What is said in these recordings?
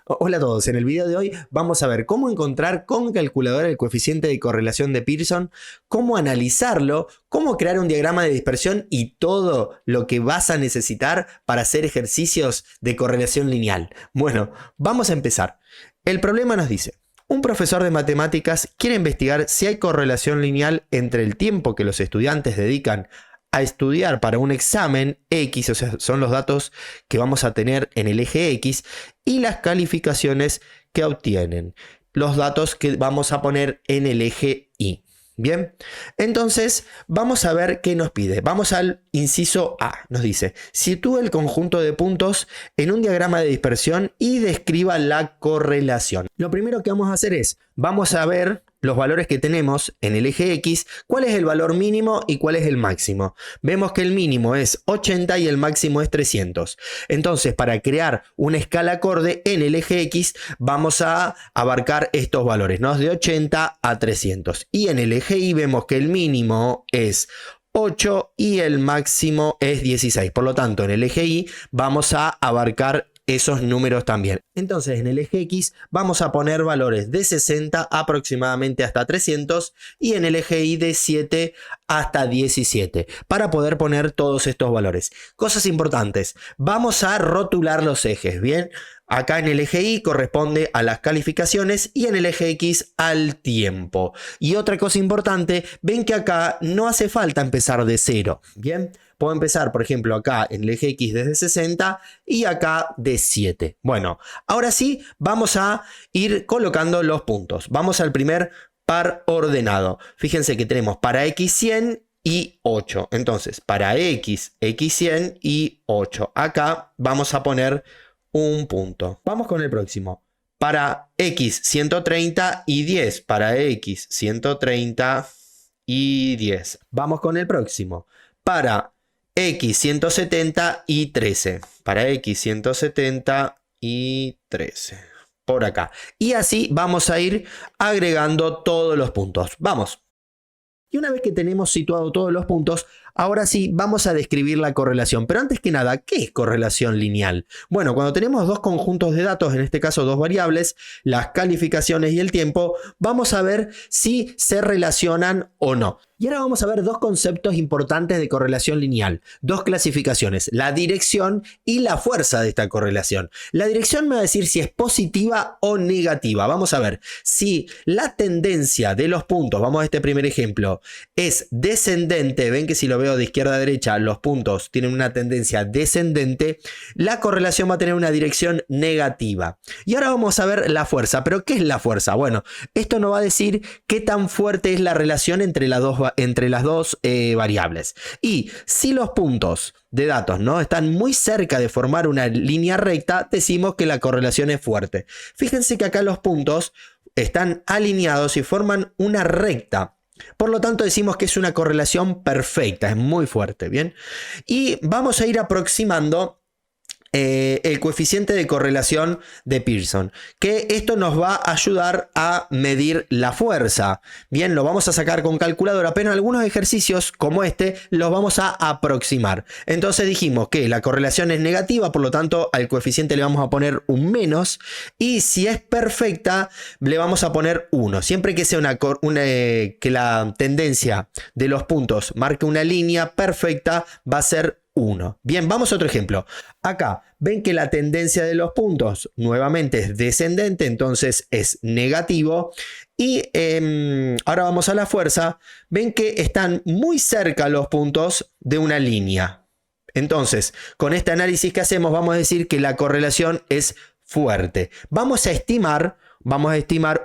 Hola a todos, en el video de hoy vamos a ver cómo encontrar con calculadora el coeficiente de correlación de Pearson, cómo analizarlo, cómo crear un diagrama de dispersión y todo lo que vas a necesitar para hacer ejercicios de correlación lineal. Bueno, vamos a empezar. El problema nos dice: un profesor de matemáticas quiere investigar si hay correlación lineal entre el tiempo que los estudiantes dedican a estudiar para un examen X, o sea, son los datos que vamos a tener en el eje X, y las calificaciones que obtienen, los datos que vamos a poner en el eje Y. Bien, entonces vamos a ver qué nos pide. Vamos al inciso A. Nos dice: sitúe el conjunto de puntos en un diagrama de dispersión y describa la correlación. Lo primero que vamos a hacer es, vamos a ver los valores que tenemos en el eje X, cuál es el valor mínimo y cuál es el máximo. Vemos que el mínimo es 80 y el máximo es 300. Entonces, para crear una escala acorde en el eje X, vamos a abarcar estos valores, ¿no? De 80 a 300. Y en el eje Y vemos que el mínimo es 8 y el máximo es 16. Por lo tanto, en el eje Y vamos a abarcar esos números también. Entonces, en el eje X vamos a poner valores de 60 aproximadamente hasta 300 y en el eje Y de 7 hasta 17 para poder poner todos estos valores. Cosas importantes: vamos a rotular los ejes, ¿bien? Acá en el eje Y corresponde a las calificaciones y en el eje X al tiempo. Y otra cosa importante, ven que acá no hace falta empezar de 0, ¿bien? Puedo empezar, por ejemplo, acá en el eje X desde 60 y acá de 7. Bueno, ahora sí vamos a ir colocando los puntos. Vamos al primer par ordenado. Fíjense que tenemos para X 100 y 8. Entonces, para X, X100 y 8. Acá vamos a poner un punto. Vamos con el próximo. Para X 130 y 10. Para X 130 y 10. Vamos con el próximo. Para X 170 y 13. Para X 170 y 13. Por acá. Y así vamos a ir agregando todos los puntos. Vamos. Y una vez que tenemos situado todos los puntos, ahora sí vamos a describir la correlación. Pero antes que nada, ¿qué es correlación lineal? Bueno, cuando tenemos dos conjuntos de datos, en este caso dos variables, las calificaciones y el tiempo, vamos a ver si se relacionan o no. Y ahora vamos a ver dos conceptos importantes de correlación lineal, dos clasificaciones: la dirección y la fuerza de esta correlación. La dirección me va a decir si es positiva o negativa. Vamos a ver si la tendencia de los puntos, vamos a este primer ejemplo, es descendente. Ven que si lo veo de izquierda a derecha, los puntos tienen una tendencia descendente, la correlación va a tener una dirección negativa. Y ahora vamos a ver la fuerza. ¿Pero qué es la fuerza? Bueno, esto nos va a decir qué tan fuerte es la relación entre las dos variables. Y si los puntos de datos no están muy cerca de formar una línea recta, decimos que la correlación es fuerte. Fíjense que acá los puntos están alineados y forman una recta. Por lo tanto, decimos que es una correlación perfecta, es muy fuerte, ¿bien? Y vamos a ir aproximando el coeficiente de correlación de Pearson, que esto nos va a ayudar a medir la fuerza. Bien, lo vamos a sacar con calculadora, pero en algunos ejercicios como este los vamos a aproximar. Entonces dijimos que la correlación es negativa, por lo tanto al coeficiente le vamos a poner un menos, y si es perfecta le vamos a poner 1. Siempre que sea que la tendencia de los puntos marque una línea perfecta, va a ser 1. Bien, vamos a otro ejemplo. Acá ven que la tendencia de los puntos nuevamente es descendente, entonces es negativo. Y ahora vamos a la fuerza. Ven que están muy cerca los puntos de una línea. Entonces, con este análisis que hacemos, vamos a decir que la correlación es fuerte. Vamos a estimar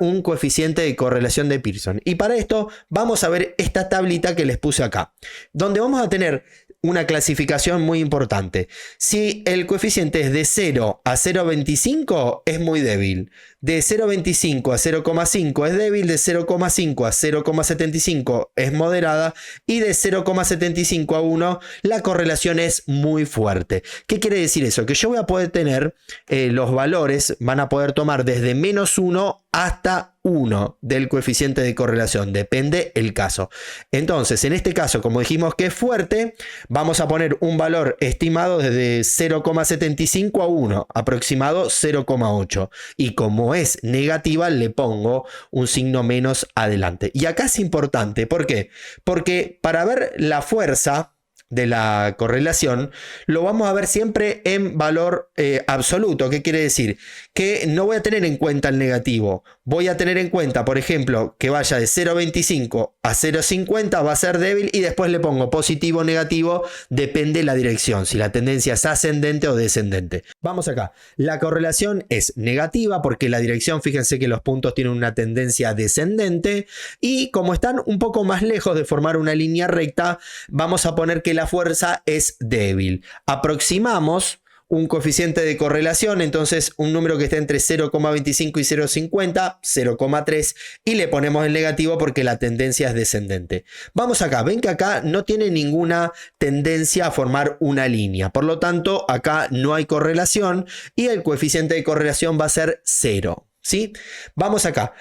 un coeficiente de correlación de Pearson. Y para esto vamos a ver esta tablita que les puse acá, donde vamos a tener una clasificación muy importante. Si el coeficiente es de 0 a 0,25 es muy débil, de 0,25 a 0,5 es débil, de 0,5 a 0,75 es moderada y de 0,75 a 1 la correlación es muy fuerte. ¿Qué quiere decir eso? Que yo voy a poder tener los valores, van a poder tomar desde -1 hasta 1 del coeficiente de correlación, depende el caso. Entonces, en este caso, como dijimos que es fuerte, vamos a poner un valor estimado desde 0,75 a 1, aproximado 0,8. Y como es negativa, le pongo un signo menos adelante. Y acá es importante, ¿por qué? Porque para ver la fuerza de la correlación, lo vamos a ver siempre en valor absoluto. ¿Qué quiere decir? Que no voy a tener en cuenta el negativo. Voy a tener en cuenta, por ejemplo, que vaya de 0,25 a 0,50 va a ser débil y después le pongo positivo o negativo, depende la dirección, si la tendencia es ascendente o descendente. Vamos acá. La correlación es negativa porque la dirección, fíjense que los puntos tienen una tendencia descendente y como están un poco más lejos de formar una línea recta, vamos a poner que la fuerza es débil. Aproximamos un coeficiente de correlación, entonces un número que esté entre 0,25 y 0,50, 0,3 y le ponemos el negativo porque la tendencia es descendente. Vamos acá, ven que acá no tiene ninguna tendencia a formar una línea, por lo tanto acá no hay correlación y el coeficiente de correlación va a ser 0, ¿sí? Vamos acá.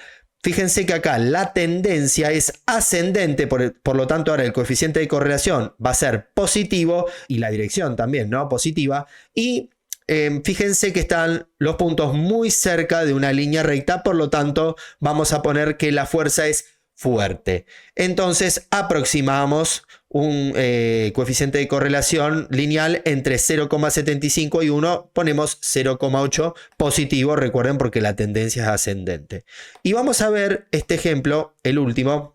Fíjense que acá la tendencia es ascendente, por lo tanto ahora el coeficiente de correlación va a ser positivo y la dirección también, ¿no? Positiva. Y fíjense que están los puntos muy cerca de una línea recta, por lo tanto vamos a poner que la fuerza es fuerte. Entonces aproximamos un coeficiente de correlación lineal entre 0,75 y 1, ponemos 0,8 positivo, recuerden porque la tendencia es ascendente. Y vamos a ver este ejemplo, el último,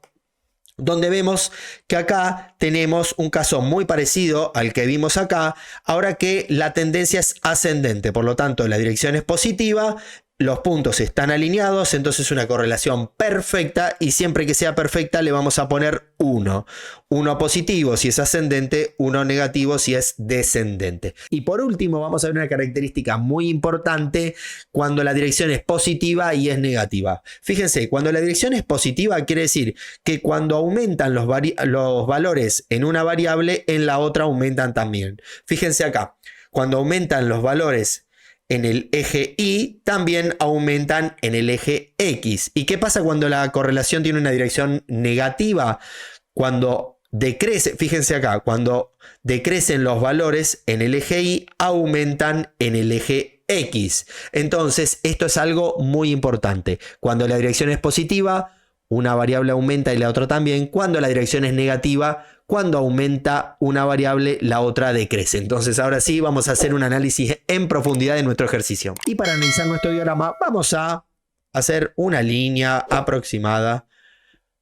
donde vemos que acá tenemos un caso muy parecido al que vimos acá, ahora que la tendencia es ascendente, por lo tanto la dirección es positiva, los puntos están alineados, entonces una correlación perfecta y siempre que sea perfecta le vamos a poner 1. 1 positivo si es ascendente, 1 negativo si es descendente. Y por último vamos a ver una característica muy importante cuando la dirección es positiva y es negativa. Fíjense, cuando la dirección es positiva quiere decir que cuando aumentan los valores en una variable, en la otra aumentan también. Fíjense acá, cuando aumentan los valores en el eje Y, también aumentan en el eje X. ¿Y qué pasa cuando la correlación tiene una dirección negativa? Cuando decrece, fíjense acá, cuando decrecen los valores en el eje Y, aumentan en el eje X. Entonces, esto es algo muy importante. Cuando la dirección es positiva, una variable aumenta y la otra también. Cuando la dirección es negativa, cuando aumenta una variable, la otra decrece. Entonces ahora sí vamos a hacer un análisis en profundidad de nuestro ejercicio. Y para analizar nuestro diagrama vamos a hacer una línea aproximada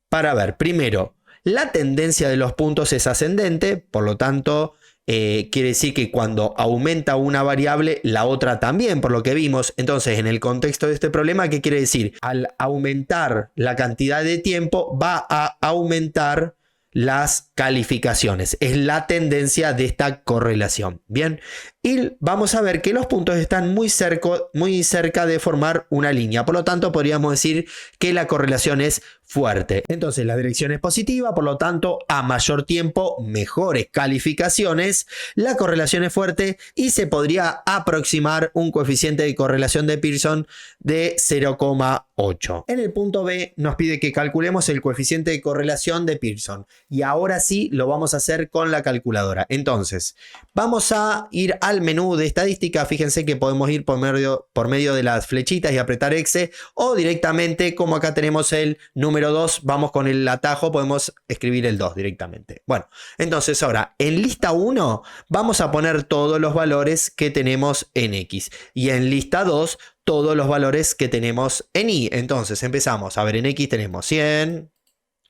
para ver, primero, la tendencia de los puntos es ascendente, por lo tanto quiere decir que cuando aumenta una variable, la otra también, por lo que vimos. Entonces, en el contexto de este problema, ¿qué quiere decir? Al aumentar la cantidad de tiempo, va a aumentar las calificaciones. Es la tendencia de esta correlación. Bien, y vamos a ver que los puntos están muy cerca de formar una línea. Por lo tanto, podríamos decir que la correlación es fuerte. Entonces, la dirección es positiva, por lo tanto, a mayor tiempo, mejores calificaciones. La correlación es fuerte y se podría aproximar un coeficiente de correlación de Pearson de 0,8. En el punto B nos pide que calculemos el coeficiente de correlación de Pearson. Y ahora sí lo vamos a hacer con la calculadora. Entonces, vamos a ir al menú de estadística. Fíjense que podemos ir por medio de las flechitas y apretar Exe, o directamente, como acá tenemos el número 2, vamos con el atajo, podemos escribir el 2 directamente. Bueno, entonces ahora en lista 1 vamos a poner todos los valores que tenemos en X y en lista 2 todos los valores que tenemos en Y. Entonces empezamos, a ver, en X tenemos 100,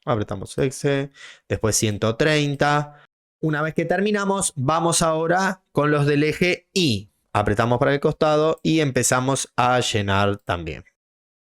apretamos Exe, después 130. Una vez que terminamos, vamos ahora con los del eje Y. Apretamos para el costado y empezamos a llenar también.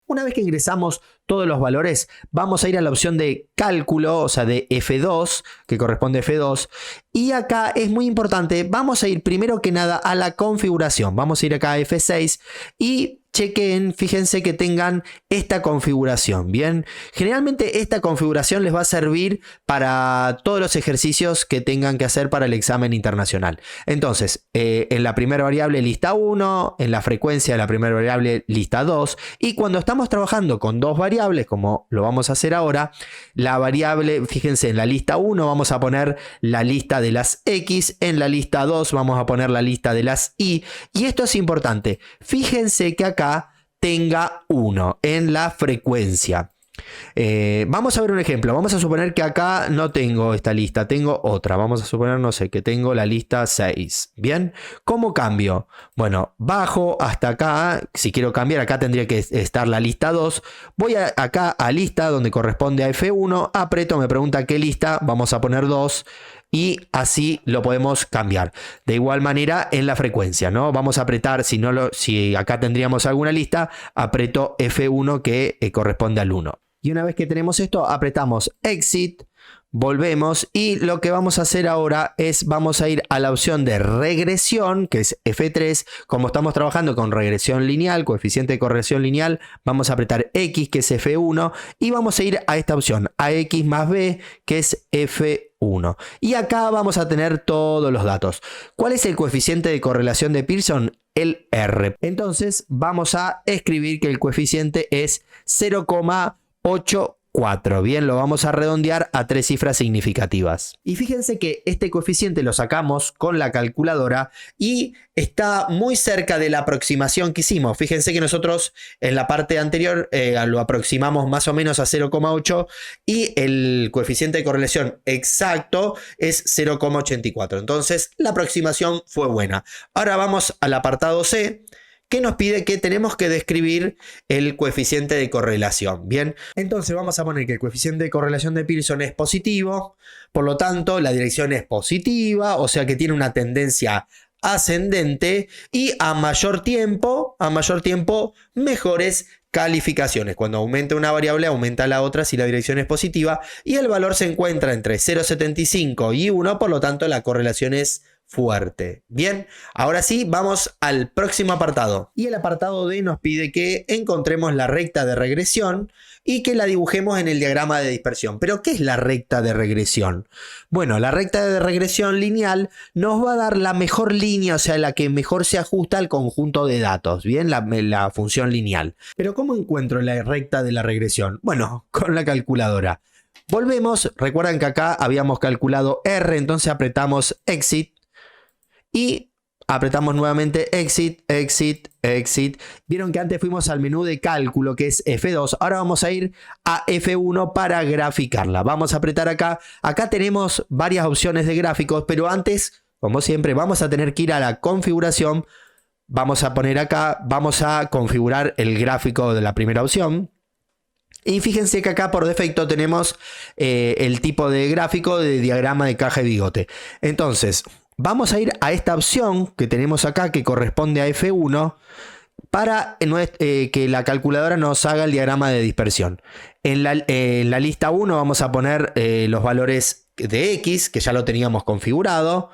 Una vez que ingresamos todos los valores, vamos a ir a la opción de cálculo, o sea, de F2, que corresponde a F2. Y acá es muy importante, vamos a ir primero que nada a la configuración. Vamos a ir acá a F6 y chequen, fíjense que tengan esta configuración, ¿bien? Generalmente esta configuración les va a servir para todos los ejercicios que tengan que hacer para el examen internacional. Entonces, en la primera variable lista 1, en la frecuencia de la primera variable lista 2, y cuando estamos trabajando con dos variables, como lo vamos a hacer ahora, la variable, fíjense, en la lista 1 vamos a poner la lista de las X, en la lista 2 vamos a poner la lista de las Y, y esto es importante, fíjense que acá tenga 1 en la frecuencia. Vamos a ver un ejemplo. Vamos a suponer que acá no tengo esta lista, tengo otra. Vamos a suponer, no sé, que tengo la lista 6. ¿Bien? ¿Cómo cambio? Bueno, bajo hasta acá. Si quiero cambiar, acá tendría que estar la lista 2. Voy acá a lista, donde corresponde a F1. Aprieto, me pregunta qué lista. Vamos a poner 2. Y así lo podemos cambiar. De igual manera en la frecuencia, ¿no? Vamos a apretar, si acá tendríamos alguna lista, aprieto F1 que corresponde al 1. Y una vez que tenemos esto, apretamos Exit, volvemos y lo que vamos a hacer ahora es vamos a ir a la opción de regresión, que es F3. Como estamos trabajando con regresión lineal, coeficiente de corrección lineal, vamos a apretar X, que es F1, y vamos a ir a esta opción, AX más B, que es F1. Y acá vamos a tener todos los datos. ¿Cuál es el coeficiente de correlación de Pearson? El R. Entonces vamos a escribir que el coeficiente es 0,84. Bien, lo vamos a redondear a 3 cifras significativas. Y fíjense que este coeficiente lo sacamos con la calculadora y está muy cerca de la aproximación que hicimos. Fíjense que nosotros en la parte anterior lo aproximamos más o menos a 0,8 y el coeficiente de correlación exacto es 0,84. Entonces la aproximación fue buena. Ahora vamos al apartado C, que nos pide que tenemos que describir el coeficiente de correlación. Bien, entonces vamos a poner que el coeficiente de correlación de Pearson es positivo, por lo tanto la dirección es positiva, o sea que tiene una tendencia ascendente y a mayor tiempo, mejores calificaciones. Cuando aumenta una variable, aumenta la otra si la dirección es positiva y el valor se encuentra entre 0,75 y 1, por lo tanto la correlación es fuerte. Bien, ahora sí, vamos al próximo apartado. Y el apartado D nos pide que encontremos la recta de regresión y que la dibujemos en el diagrama de dispersión. ¿Pero qué es la recta de regresión? Bueno, la recta de regresión lineal nos va a dar la mejor línea, o sea, la que mejor se ajusta al conjunto de datos, ¿bien? La función lineal. ¿Pero cómo encuentro la recta de la regresión? Bueno, con la calculadora. Volvemos, recuerdan que acá habíamos calculado R, entonces apretamos Exit. Y apretamos nuevamente Exit, Exit, Exit. Vieron que antes fuimos al menú de cálculo, que es F2. Ahora vamos a ir a F1 para graficarla. Vamos a apretar acá. Acá tenemos varias opciones de gráficos, pero antes, como siempre, vamos a tener que ir a la configuración. Vamos a poner acá, vamos a configurar el gráfico de la primera opción. Y fíjense que acá por defecto tenemos el tipo de gráfico de diagrama de caja de bigote. Entonces vamos a ir a esta opción que tenemos acá que corresponde a F1 para que la calculadora nos haga el diagrama de dispersión. En la lista 1 vamos a poner los valores de X, que ya lo teníamos configurado.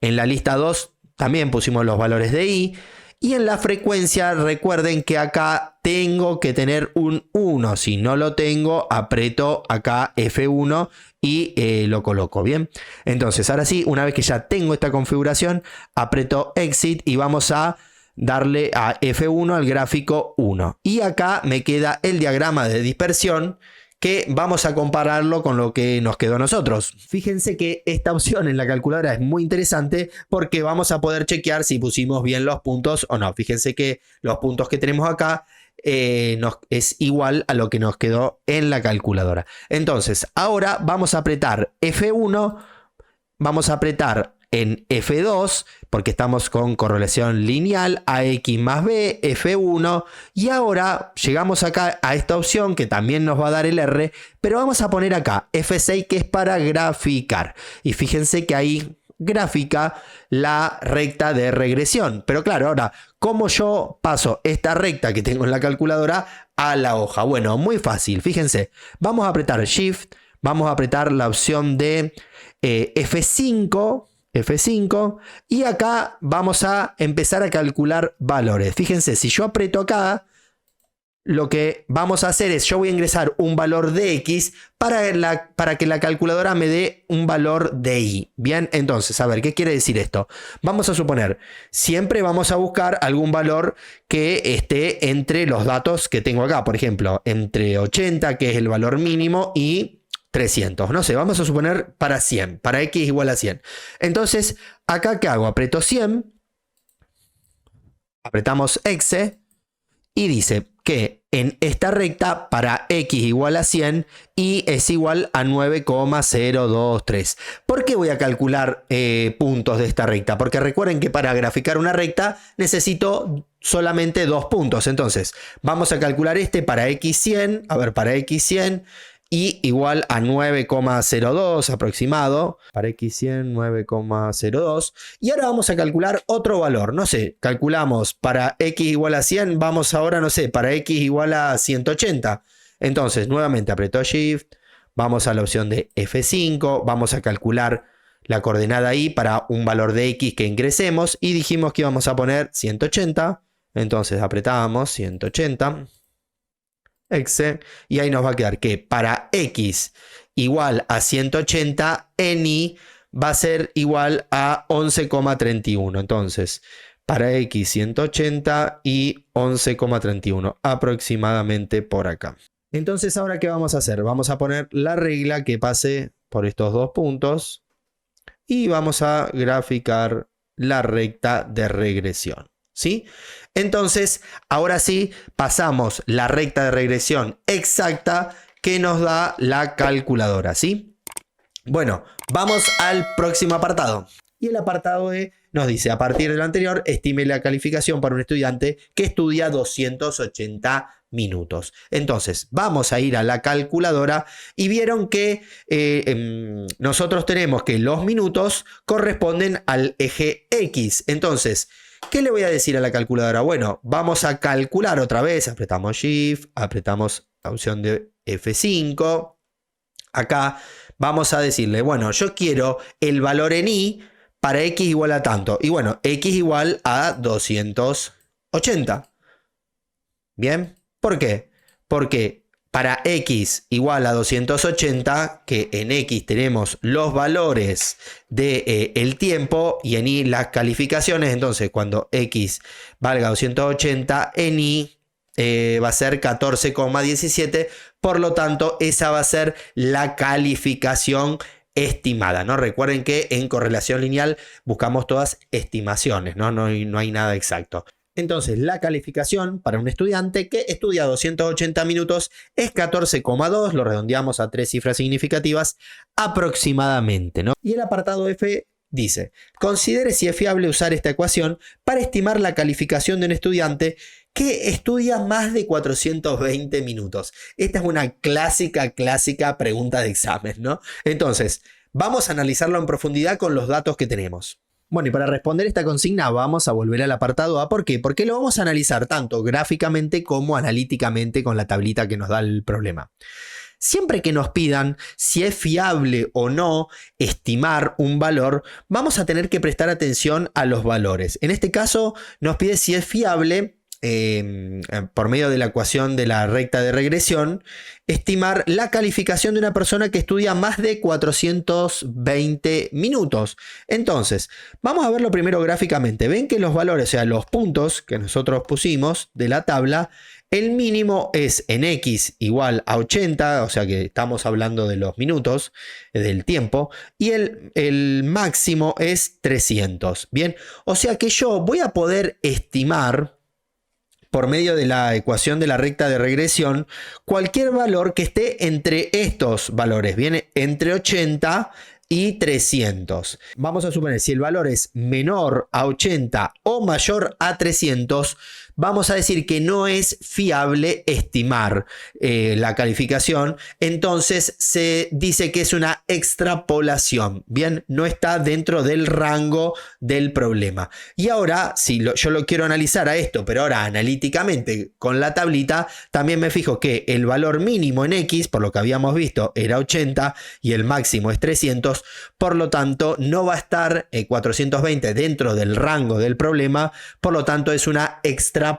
En la lista 2 también pusimos los valores de Y. Y en la frecuencia recuerden que acá tengo que tener un 1. Si no lo tengo, aprieto acá F1 y lo coloco, ¿bien? Entonces, ahora sí, una vez que ya tengo esta configuración, aprieto Exit y vamos a darle a F1 al gráfico 1. Y acá me queda el diagrama de dispersión, que vamos a compararlo con lo que nos quedó a nosotros. Fíjense que esta opción en la calculadora es muy interesante porque vamos a poder chequear si pusimos bien los puntos o no. Fíjense que los puntos que tenemos acá es igual a lo que nos quedó en la calculadora. Entonces, ahora vamos a apretar F1, vamos a apretar en F2, porque estamos con correlación lineal, AX más B, F1, y ahora llegamos acá a esta opción que también nos va a dar el R, pero vamos a poner acá F6, que es para graficar. Y fíjense que ahí grafica la recta de regresión. Pero claro, ahora, ¿cómo yo paso esta recta que tengo en la calculadora a la hoja? Bueno, muy fácil, fíjense. Vamos a apretar Shift, vamos a apretar la opción de F5, y acá vamos a empezar a calcular valores. Fíjense, si yo aprieto acá, lo que vamos a hacer es, yo voy a ingresar un valor de X para que la calculadora me dé un valor de Y. Bien, entonces, a ver, ¿qué quiere decir esto? Vamos a suponer, siempre vamos a buscar algún valor que esté entre los datos que tengo acá. Por ejemplo, entre 80, que es el valor mínimo, y 300. No sé, vamos a suponer para 100, para X igual a 100. Entonces, acá, ¿qué hago? Aprieto 100, apretamos Exe, y dice que en esta recta para X igual a 100 y es igual a 9,023. ¿Por qué voy a calcular puntos de esta recta? Porque recuerden que para graficar una recta necesito solamente 2 puntos. Entonces vamos a calcular este para X100. A ver, para X100 y igual a 9,02 aproximado. Para X100, 9,02. Y ahora vamos a calcular otro valor. No sé, calculamos para X igual a 100. Vamos ahora, no sé, para X igual a 180. Entonces, nuevamente aprieto Shift. Vamos a la opción de F5. Vamos a calcular la coordenada Y para un valor de X que ingresemos. Y dijimos que íbamos a poner 180. Entonces apretamos 180. Exe, y ahí nos va a quedar que para X igual a 180 en Y va a ser igual a 11,31. Entonces, para X 180 y 11,31 aproximadamente por acá. Entonces, ¿ahora qué vamos a hacer? Vamos a poner la regla que pase por estos 2 puntos y vamos a graficar la recta de regresión. ¿Sí? Entonces, ahora sí, pasamos la recta de regresión exacta que nos da la calculadora, ¿sí? Bueno, vamos al próximo apartado. Y el apartado E nos dice, a partir de lo anterior, estime la calificación para un estudiante que estudia 280 minutos. Entonces, vamos a ir a la calculadora y vieron que nosotros tenemos que los minutos corresponden al eje X. Entonces, ¿qué le voy a decir a la calculadora? Bueno, vamos a calcular otra vez. Apretamos Shift, apretamos la opción de F5. Acá vamos a decirle, bueno, yo quiero el valor en Y para X igual a tanto. Y bueno, X igual a 280. ¿Bien? ¿Por qué? Porque para X igual a 280, que en X tenemos los valores del tiempo y en Y las calificaciones, entonces cuando X valga 280, en Y va a ser 14,17, por lo tanto esa va a ser la calificación estimada, ¿no? Recuerden que en correlación lineal buscamos todas estimaciones, ¿no? No hay nada exacto. Entonces, la calificación para un estudiante que estudia 280 minutos es 14,2, lo redondeamos a 3 cifras significativas aproximadamente, ¿no? Y el apartado F dice, considere si es fiable usar esta ecuación para estimar la calificación de un estudiante que estudia más de 420 minutos. Esta es una clásica pregunta de examen, ¿no? Entonces, vamos a analizarlo en profundidad con los datos que tenemos. Bueno, y para responder esta consigna vamos a volver al apartado A. ¿Por qué? Porque lo vamos a analizar tanto gráficamente como analíticamente con la tablita que nos da el problema. Siempre que nos pidan si es fiable o no estimar un valor, vamos a tener que prestar atención a los valores. En este caso nos pide si es fiable, por medio de la ecuación de la recta de regresión, estimar la calificación de una persona que estudia más de 420 minutos. Entonces, vamos a verlo primero gráficamente. Ven que los valores, o sea, los puntos que nosotros pusimos de la tabla, el mínimo es en X igual a 80, o sea que estamos hablando de los minutos, del tiempo, y el máximo es 300. Bien, o sea que yo voy a poder estimar, por medio de la ecuación de la recta de regresión, cualquier valor que esté entre estos valores, viene entre 80 y 300. Vamos a suponer, si el valor es menor a 80 o mayor a 300, vamos a decir que no es fiable estimar la calificación, entonces se dice que es una extrapolación, bien, no está dentro del rango del problema. Y ahora, si yo lo quiero analizar a esto, pero ahora analíticamente con la tablita, también me fijo que el valor mínimo en X, por lo que habíamos visto, era 80 y el máximo es 300, por lo tanto no va a estar 420 dentro del rango del problema, por lo tanto es una extrapolación.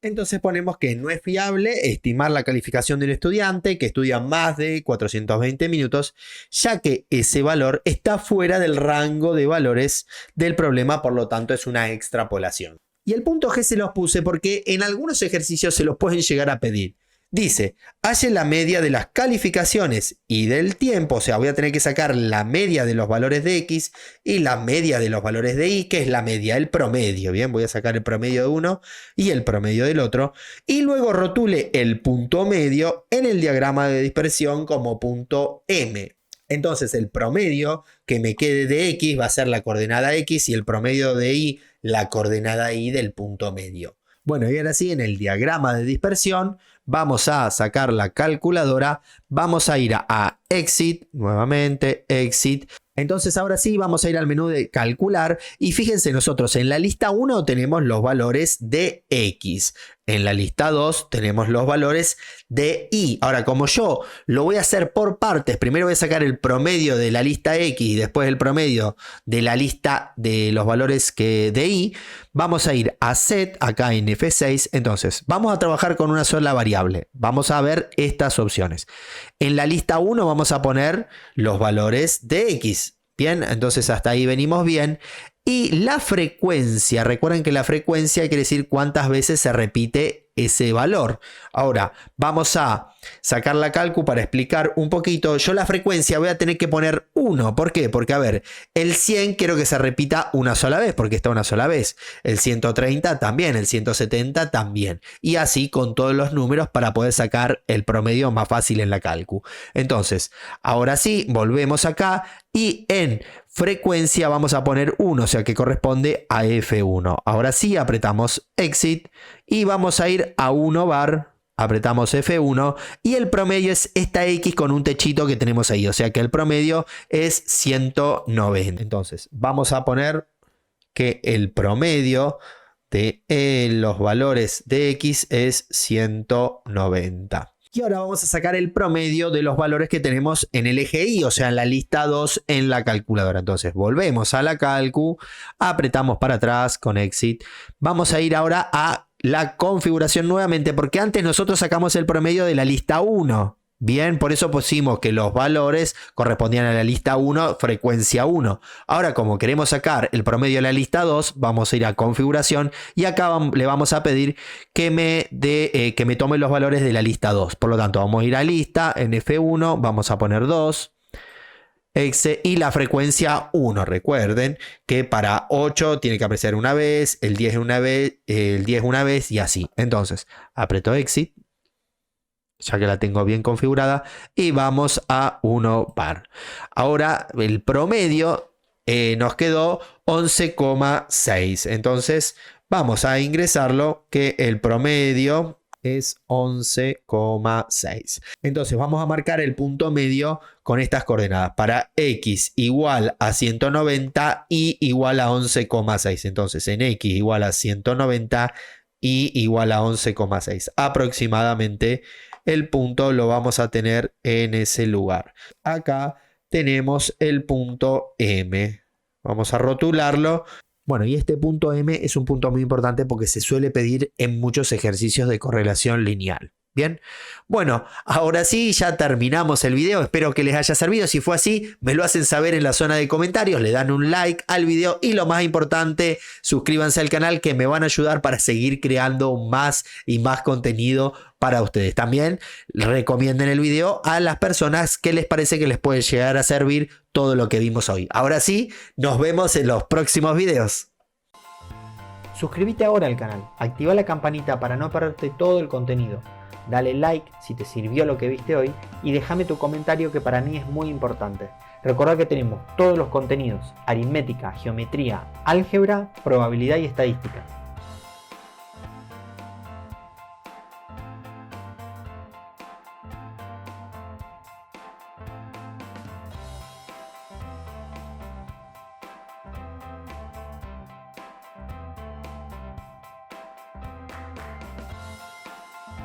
Entonces ponemos que no es fiable estimar la calificación del estudiante que estudia más de 420 minutos, ya que ese valor está fuera del rango de valores del problema, por lo tanto es una extrapolación. Y el punto G se los puse porque en algunos ejercicios se los pueden llegar a pedir. Dice, halle la media de las calificaciones y del tiempo, o sea, voy a tener que sacar la media de los valores de X y la media de los valores de Y, que es la media, el promedio, bien, voy a sacar el promedio de uno y el promedio del otro, y luego rotule el punto medio en el diagrama de dispersión como punto M. Entonces el promedio que me quede de X va a ser la coordenada X y el promedio de Y la coordenada Y del punto medio. Bueno, y ahora sí, en el diagrama de dispersión vamos a sacar la calculadora, vamos a ir a Exit, nuevamente Exit. Entonces ahora sí vamos a ir al menú de calcular y fíjense, nosotros en la lista 1 tenemos los valores de X, en la lista 2 tenemos los valores de Y. Ahora, como yo lo voy a hacer por partes, primero voy a sacar el promedio de la lista X y después el promedio de la lista de los valores de Y, vamos a ir a Set, acá en F6, entonces vamos a trabajar con una sola variable, vamos a ver estas opciones. En la lista 1 vamos a poner los valores de X. Bien, entonces hasta ahí venimos bien. Y la frecuencia, recuerden que la frecuencia quiere decir cuántas veces se repite ese valor. Ahora, vamos a sacar la calcu para explicar un poquito. Yo la frecuencia voy a tener que poner 1. ¿Por qué? Porque, a ver, el 100 quiero que se repita una sola vez, porque está una sola vez. El 130 también, el 170 también. Y así con todos los números para poder sacar el promedio más fácil en la calcu. Entonces, ahora sí, volvemos acá y en frecuencia vamos a poner 1, o sea que corresponde a F1. Ahora sí, apretamos Exit y vamos a ir a 1 bar, apretamos F1 y el promedio es esta X con un techito que tenemos ahí, o sea que el promedio es 190. Entonces vamos a poner que el promedio de los valores de X es 190. Y ahora vamos a sacar el promedio de los valores que tenemos en el eje Y, o sea, en la lista 2 en la calculadora. Entonces, volvemos a la calcu, apretamos para atrás con Exit. Vamos a ir ahora a la configuración nuevamente, porque antes nosotros sacamos el promedio de la lista 1. Bien, por eso pusimos que los valores correspondían a la lista 1, frecuencia 1. Ahora, como queremos sacar el promedio de la lista 2, vamos a ir a configuración y acá le vamos a pedir que me tome los valores de la lista 2. Por lo tanto, vamos a ir a lista, en F1, vamos a poner 2. Y la frecuencia 1, recuerden que para 8 tiene que aparecer una vez, el 10 una vez, el 10 una vez y así. Entonces, aprieto Exit, ya que la tengo bien configurada, y vamos a 1 bar. Ahora el promedio nos quedó 11,6. Entonces vamos a ingresarlo, que el promedio es 11,6. Entonces vamos a marcar el punto medio con estas coordenadas. Para X igual a 190 y igual a 11,6. Entonces en X igual a 190 y igual a 11,6. Aproximadamente el punto lo vamos a tener en ese lugar. Acá tenemos el punto M. Vamos a rotularlo. Bueno, y este punto M es un punto muy importante porque se suele pedir en muchos ejercicios de correlación lineal. Bien, bueno, ahora sí, ya terminamos el video. Espero que les haya servido. Si fue así, me lo hacen saber en la zona de comentarios. Le dan un like al video y lo más importante, suscríbanse al canal, que me van a ayudar para seguir creando más y más contenido para ustedes. También recomienden el video a las personas que les parece que les puede llegar a servir todo lo que vimos hoy. Ahora sí, nos vemos en los próximos videos. Suscríbete ahora al canal, activa la campanita para no perderte todo el contenido. Dale like si te sirvió lo que viste hoy y déjame tu comentario, que para mí es muy importante. Recordá que tenemos todos los contenidos: aritmética, geometría, álgebra, probabilidad y estadística.